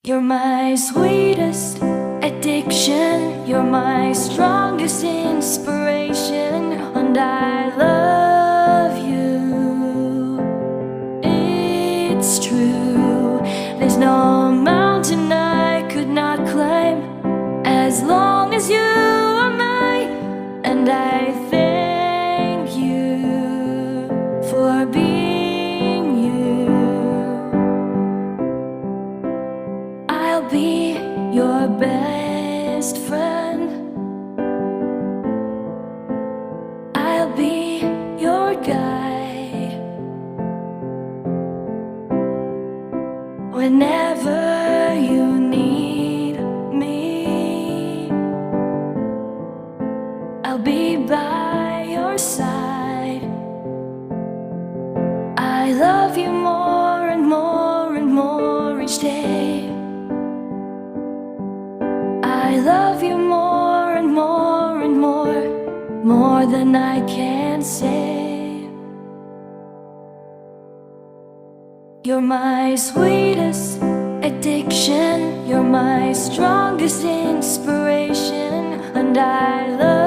You're my sweetest addiction, you're my strongest inspiration, and I love you. It's true, there's no mountain I could not climb as long as you are mine, and I thank you for being you. I'll be your best friend. I'll be your guide whenever you need me. I'll be by your side. I love you more and more and more each day. I love you more and more and more than I can say. You're my sweetest addiction, you're my strongest inspiration, and I love you.